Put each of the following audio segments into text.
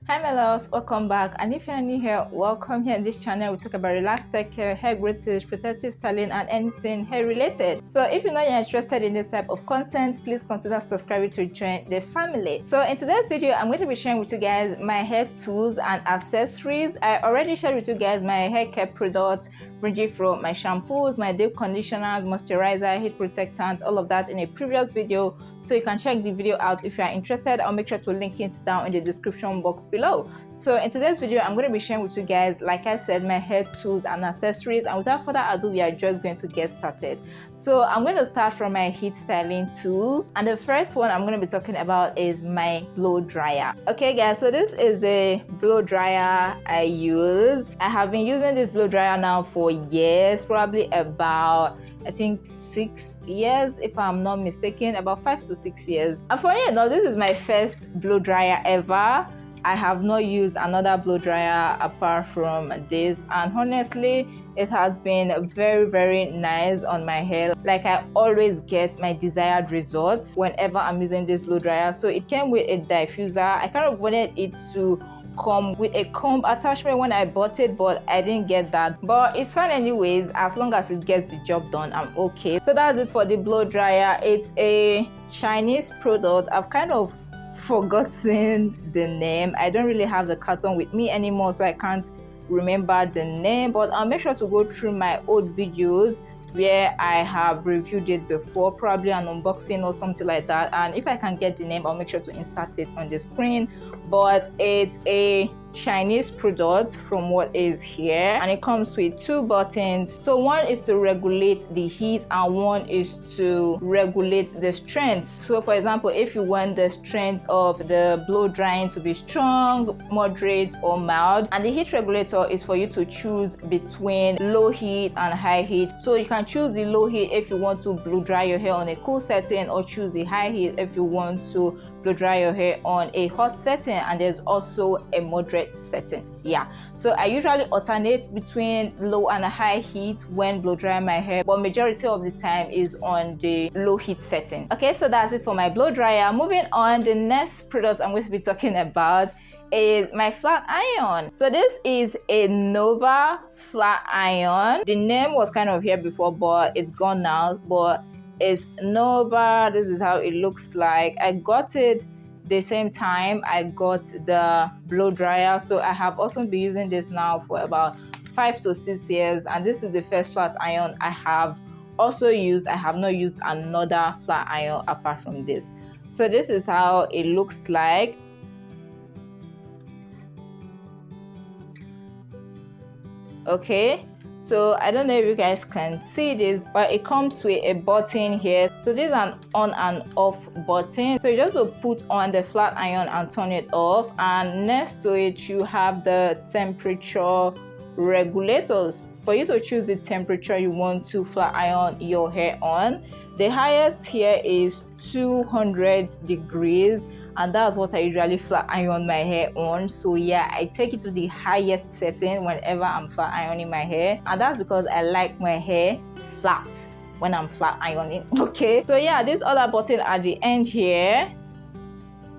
Hi my loves, welcome back, and if you're new here, welcome. Here in this channel we talk about relaxed tech care, hair growth, protective styling, and anything hair related. So if you know you're interested in this type of content, please consider subscribing to join the family. So in today's video, I'm going to be sharing with you guys my hair tools and accessories. I already shared with you guys my hair care products ranging from my shampoos, my deep conditioners, moisturizer, heat protectant, all of that in a previous video, so you can check the video out if you are interested. I'll make sure to link it down in the description box below. So in today's video, I'm going to be sharing with you guys, like I said, my hair tools and accessories, and without further ado, we are just going to get started. So I'm going to start from my heat styling tools, and the first one I'm going to be talking about is my blow dryer. Okay guys, so this is the blow dryer I use. I have been using this blow dryer now for years, probably about I think 6 years if I'm not mistaken, about 5 to 6 years. And funny enough, this is my first blow dryer ever. I have not used another blow dryer apart from this, and honestly it has been very nice on my hair. Like, I always get my desired results whenever I'm using this blow dryer. So it came with a diffuser. I kind of wanted it to come with a comb attachment when I bought it, but I didn't get that, but it's fine anyways. As long as it gets the job done, I'm okay. So that's it for the blow dryer. It's a Chinese product. I've kind of forgotten the name. I don't really have the carton with me anymore, so I can't remember the name, but I'll make sure to go through my old videos where I have reviewed it before, probably an unboxing or something like that, and if I can get the name, I'll make sure to insert it on the screen. But it's a Chinese product from what is here, and it comes with 2 buttons. So one is to regulate the heat and one is to regulate the strength. So for example, if you want the strength of the blow drying to be strong, moderate, or mild, and the heat regulator is for you to choose between low heat and high heat. So you can choose the low heat if you want to blow dry your hair on a cool setting, or choose the high heat if you want to blow dry your hair on a hot setting, and there's also a moderate setting. Yeah, so I usually alternate between low and high heat when blow drying my hair, but majority of the time is on the low heat setting. Okay, so that's it for my blow dryer. Moving on, the next product I'm going to be talking about is my flat iron. So this is a Nova flat iron. The name was kind of here before, but it's gone now, but it's Nova. This is how it looks like. I got it the same time I got the blow dryer, so I have also been using this now for about 5 to 6 years, and this is the first flat iron I have also used. I have not used another flat iron apart from this. So this is how it looks like. Okay, so I don't know if you guys can see this, but it comes with a button here. So this is an on and off button, so you just put on the flat iron and turn it off, and next to it you have the temperature regulators for you to choose the temperature you want to flat iron your hair on. The highest here is 200 degrees, and that's what I usually flat iron my hair on. So yeah, I take it to the highest setting whenever I'm flat ironing my hair, and that's because I like my hair flat when I'm flat ironing. Okay, so yeah, this other button at the end here,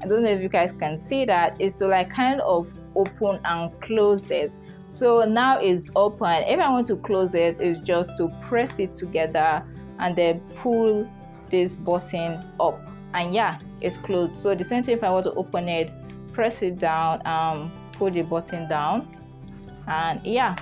I don't know if you guys can see that, is to like kind of open and close this. So now it's open. If I want to close it, it's just to press it together and then pull this button up, and yeah, it's closed. So the same thing if I want to open it, press it down, pull the button down, and yeah,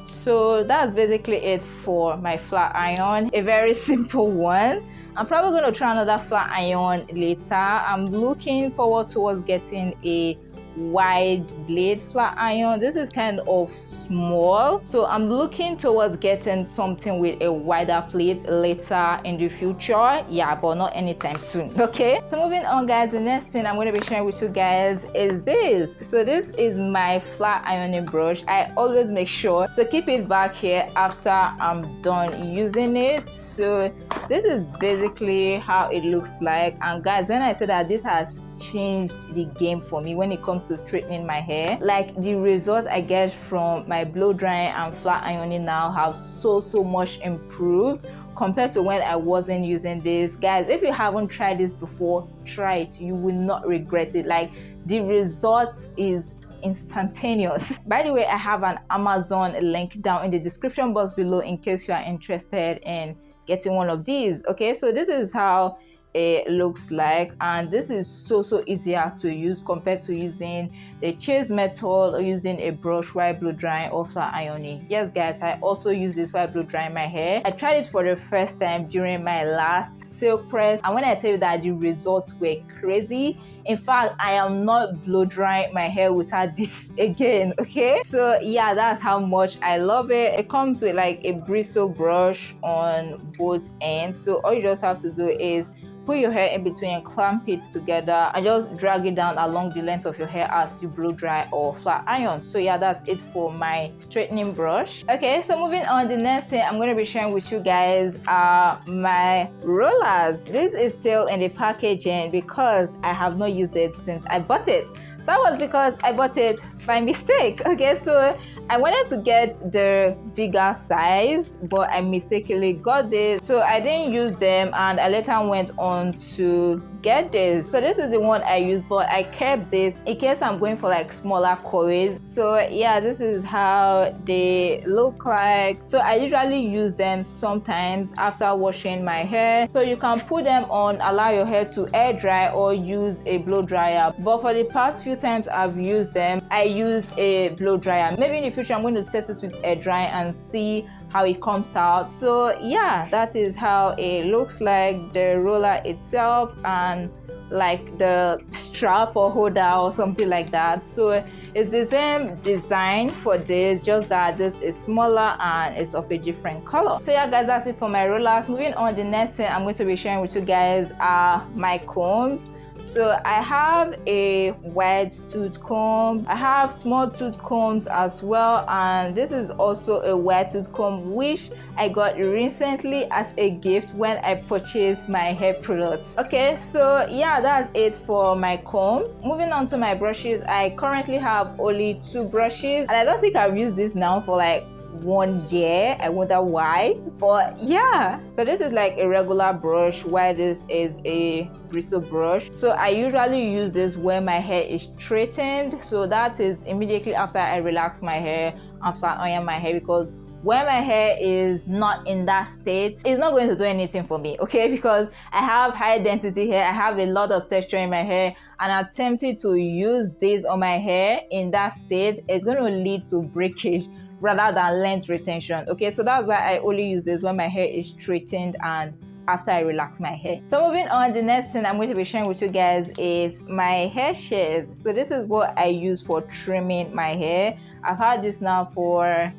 so that's basically it for my flat iron. A very simple one. I'm probably going to try another flat iron later. I'm looking forward towards getting a wide blade flat iron. This is kind of small, so I'm looking towards getting something with a wider plate later in the future. Yeah, but not anytime soon. Okay, so moving on guys, the next thing I'm going to be sharing with you guys is this. So this is my flat ironing brush. I always make sure to keep it back here after I'm done using it. So this is basically how it looks like, and guys, when I say that this has changed the game for me when it comes to straightening my hair, like the results I get from my blow drying and flat ironing now have so much improved compared to when I wasn't using this. Guys, if you haven't tried this before, try it. You will not regret it. Like, the result is instantaneous. By the way, I have an Amazon link down in the description box below in case you are interested in getting one of these. Okay, so this is how it looks like, and this is so easier to use compared to using the chase method or using a brush while blow drying or flat ironing. Yes guys, I also use this while blow drying my hair. I tried it for the first time during my last silk press, and when I tell you that the results were crazy, in fact I am not blow drying my hair without this again. Okay, so yeah, that's how much I love it. It comes with like a bristle brush on both ends, so all you just have to do is put your hair in between and clamp it together and just drag it down along the length of your hair as you blow dry or flat iron. So yeah, that's it for my straightening brush. Okay, so moving on, the next thing I'm going to be sharing with you guys are my rollers. This is still in the packaging because I have not used it since I bought it. That was because I bought it by mistake. Okay, so I wanted to get the bigger size, but I mistakenly got this, so I didn't use them, and I later went on to get this. So this is the one I used, but I kept this in case I'm going for like smaller curls. So yeah, this is how they look like. So I usually use them sometimes after washing my hair. So you can put them on, allow your hair to air dry, or use a blow dryer. But for the past few times I've used them, I used a blow dryer. Maybe in the future I'm going to test this with air dry and see how it comes out. So yeah, that is how it looks like, the roller itself and like the strap or holder or something like that. So it's the same design for this, just that this is smaller and it's of a different color. So yeah guys, that's it for my rollers. Moving on, the next thing I'm going to be sharing with you guys are my combs. So I have a wide tooth comb, I have small tooth combs as well, and this is also a wide tooth comb which I got recently as a gift when I purchased my hair products. Okay, so yeah, that's it for my combs. Moving on to my brushes, I currently have only 2 brushes, and I don't think I've used this now for like 1 year. I wonder why, but yeah. So this is like a regular brush, while this is a bristle brush. So I usually use this when my hair is straightened, so that is immediately after I relax my hair and flat iron my hair, because when my hair is not in that state, it's not going to do anything for me, okay? Because I have high density hair, I have a lot of texture in my hair, and attempting to use this on my hair in that state is going to lead to breakage rather than length retention. Okay, so that's why I only use this when my hair is straightened and after I relax my hair. So moving on, the next thing I'm going to be sharing with you guys is my hair shears. So this is what I use for trimming my hair. I've had this now for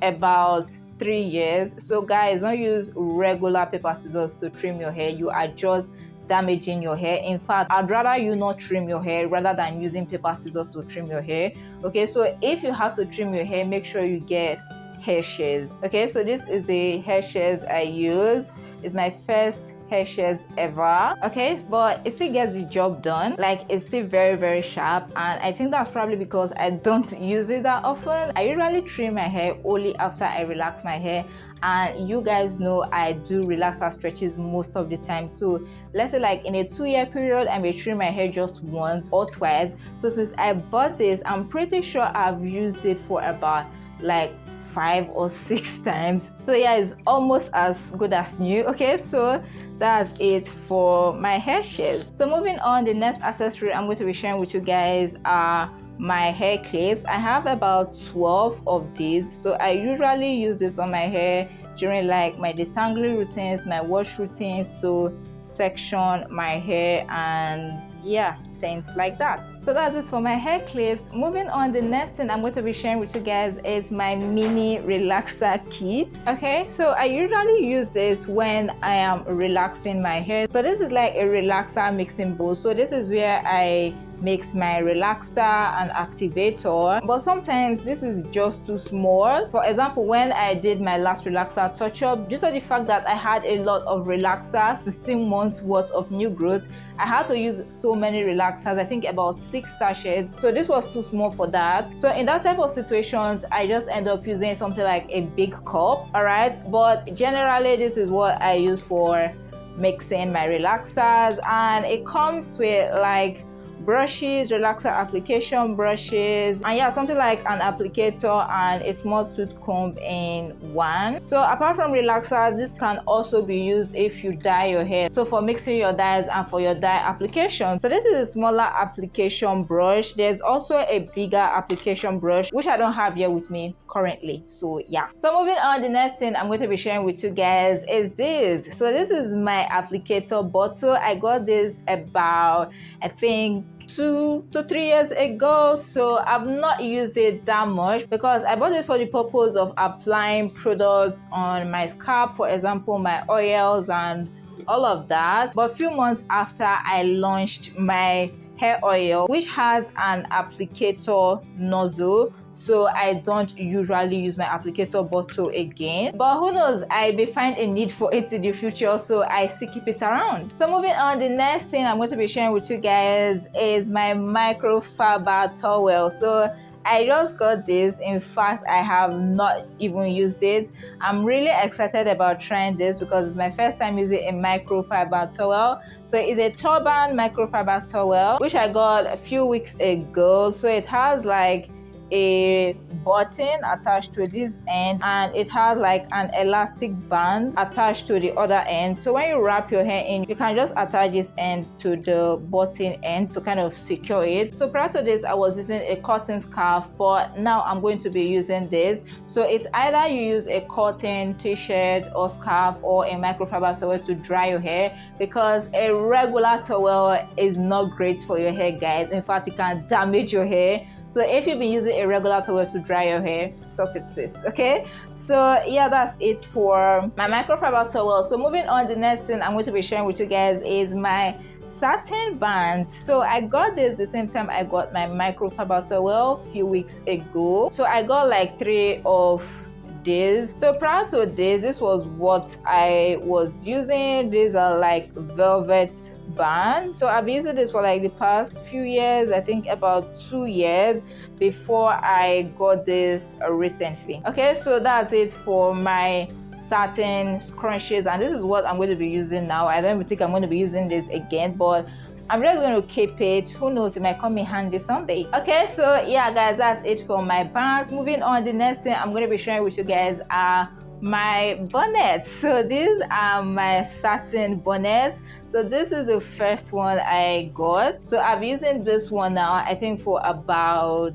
about 3 years. So guys, don't use regular paper scissors to trim your hair. You are just damaging your hair. In fact, I'd rather you not trim your hair rather than using paper scissors to trim your hair. Okay, so if you have to trim your hair, make sure you get hair shears. Okay, so this is the hair shears I use. It's my first hair shears ever. Okay, but it still gets the job done. Like, it's still very sharp, and I think that's probably because I don't use it that often. I usually trim my hair only after I relax my hair, and you guys know I do relaxer stretches most of the time. So let's say like in a 2-year period, I may trim my hair just once or twice. So since I bought this, I'm pretty sure I've used it for about like 5 or 6 times. So yeah, it's almost as good as new. Okay, so that's it for my hair shears. So moving on, the next accessory I'm going to be sharing with you guys are my hair clips. I have about 12 of these. So I usually use this on my hair during like my detangling routines, my wash routines, to section my hair and yeah, things like that. So that's it for my hair clips. Moving on, the next thing I'm going to be sharing with you guys is my mini relaxer kit. Okay, so I usually use this when I am relaxing my hair. So this is like a relaxer mixing bowl. So this is where I mix my relaxer and activator, but sometimes this is just too small. For example, when I did my last relaxer touch-up, due to the fact that I had a lot of relaxers, 16 months worth of new growth, I had to use so many relaxers, I think about 6 sachets. So this was too small for that. So in that type of situations, I just end up using something like a big cup. All right, but generally this is what I use for mixing my relaxers, and it comes with like brushes, relaxer application brushes, and yeah, something like an applicator and a small tooth comb in one. So apart from relaxer, this can also be used if you dye your hair, so for mixing your dyes and for your dye application. So this is a smaller application brush. There's also a bigger application brush, which I don't have here with me currently. So yeah, so moving on, the next thing I'm going to be sharing with you guys is this. So this is my applicator bottle. I got this about, I think, 2 to 3 years ago, so I've not used it that much because I bought it for the purpose of applying products on my scalp, for example my oils and all of that. But a few months after, I launched my hair oil, which has an applicator nozzle, so I don't usually use my applicator bottle again, but who knows, I may find a need for it in the future, so I still keep it around. So moving on, the next thing I'm going to be sharing with you guys is my microfiber towel. So I just got this. In fact, I have not even used it. I'm really excited about trying this because it's my first time using a microfiber towel. So it's a turban microfiber towel, which I got a few weeks ago. So it has like a button attached to this end, and it has like an elastic band attached to the other end. So when you wrap your hair in, you can just attach this end to the button end to kind of secure it. So prior to this, I was using a cotton scarf, but now I'm going to be using this. So it's either you use a cotton t-shirt or scarf or a microfiber towel to dry your hair, because a regular towel is not great for your hair, guys. In fact, it can damage your hair. So if you've been using a regular towel to dry your hair, stop it, sis. Okay, so yeah, that's it for my microfiber towel. So moving on, the next thing I'm going to be sharing with you guys is my satin band. So I got this the same time I got my microfiber towel a few weeks ago. So I got like 3 of this. So prior to this was what I was using. These are like velvet band. So I've used this for like the past few years, I think about 2 years before I got this recently. Okay, so that's it for my satin scrunchies, and this is what I'm going to be using now. I don't even think I'm going to be using this again, but I'm just going to keep it. Who knows, it might come in handy someday. Okay, so yeah guys, that's it for my bands. Moving on, the next thing I'm going to be sharing with you guys are my bonnets. So these are my satin bonnets. So this is the first one I got. So I've been using this one now, I think for about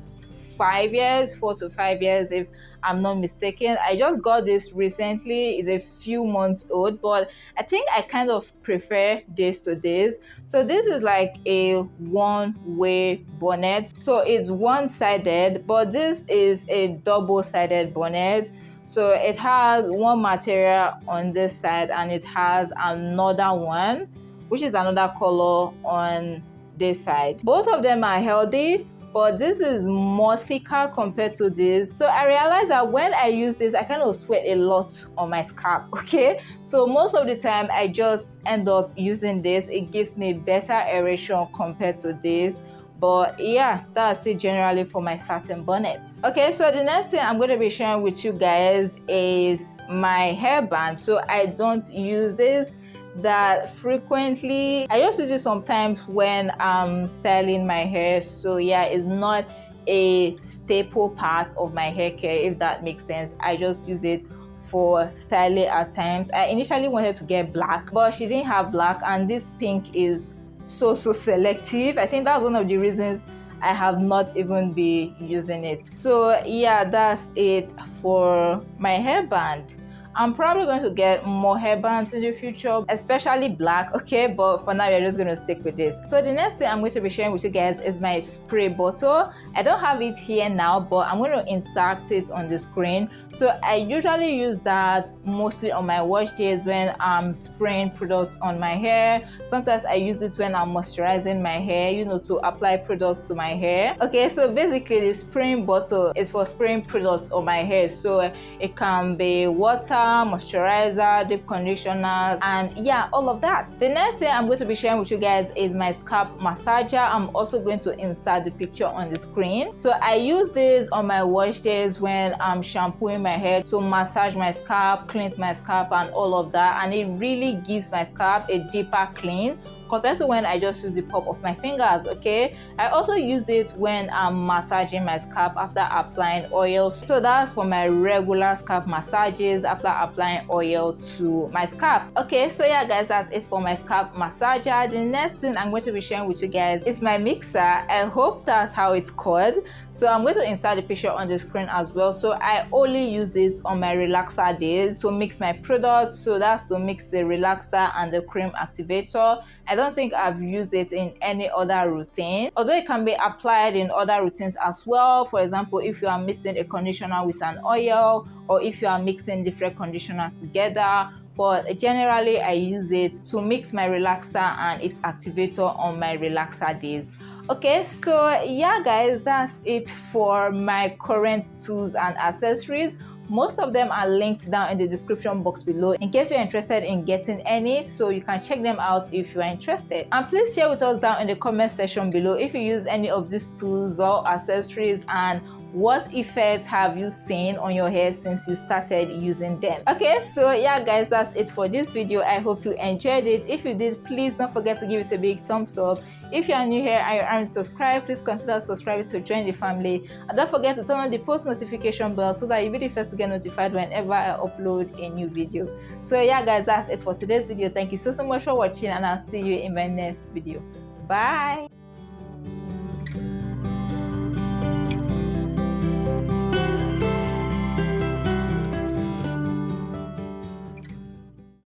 5 years, 4 to 5 years if I'm not mistaken. I just got this recently. It's a few months old, but I think I kind of prefer this to this. So this is like a one-way bonnet. So it's one-sided, but this is a double-sided bonnet. So it has one material on this side and it has another one, which is another color on this side. Both of them are healthy, but this is more thicker compared to this. So I realized that when I use this, I kind of sweat a lot on my scalp. Okay, so most of the time I just end up using this. It gives me better aeration compared to this. But yeah, that's it generally for my satin bonnets. Okay, so the next thing I'm going to be sharing with you guys is my hairband. So I don't use this that frequently. I just use it sometimes when I'm styling my hair. So yeah, it's not a staple part of my hair care, if that makes sense. I just use it for styling at times. I initially wanted to get black, but she didn't have black, and this pink is so selective. I think that's one of the reasons I have not even been using it. So yeah, that's it for my hairband. I'm probably going to get more hairbands in the future, especially black, okay? But for now, we're just going to stick with this. So the next thing I'm going to be sharing with you guys is my spray bottle. I don't have it here now, but I'm going to insert it on the screen. So I usually use that mostly on my wash days when I'm spraying products on my hair. Sometimes I use it when I'm moisturizing my hair, you know, to apply products to my hair. Okay, so basically the spraying bottle is for spraying products on my hair. So it can be water, moisturizer, deep conditioners, and yeah, all of that. The next thing I'm going to be sharing with you guys is my scalp massager. I'm also going to insert the picture on the screen. So I use this on my wash days when I'm shampooing my hair to massage my scalp, cleanse my scalp, and all of that, and it really gives my scalp a deeper clean compared to when I just use the pop of my fingers. Okay, I also use it when I'm massaging my scalp after applying oil. So that's for my regular scalp massages after applying oil to my scalp. Okay, so yeah guys, that's it for my scalp massager. The next thing I'm going to be sharing with you guys is my mixer. I hope that's how it's called. So I'm going to insert the picture on the screen as well. So I only use this on my relaxer days to mix my products. So that's to mix the relaxer and the cream activator. I don't think I've used it in any other routine, although it can be applied in other routines as well. For example, if you are mixing a conditioner with an oil, or if you are mixing different conditioners together. But generally I use it to mix my relaxer and its activator on my relaxer days. Okay, so yeah guys, that's it for my current tools and accessories. Most of them are linked down in the description box below in case you're interested in getting any, so you can check them out if you are interested. And please share with us down in the comment section below if you use any of these tools or accessories, and what effects have you seen on your hair since you started using them. Okay, so yeah guys, that's it for this video. I hope you enjoyed it. If you did, please don't forget to give it a big thumbs up. If you are new here and you aren't subscribed, please consider subscribing to join the family, and don't forget to turn on the post notification bell so that you'll be the first to get notified whenever I upload a new video. So yeah guys, that's it for today's video. Thank you so much for watching, and I'll see you in my next video. Bye.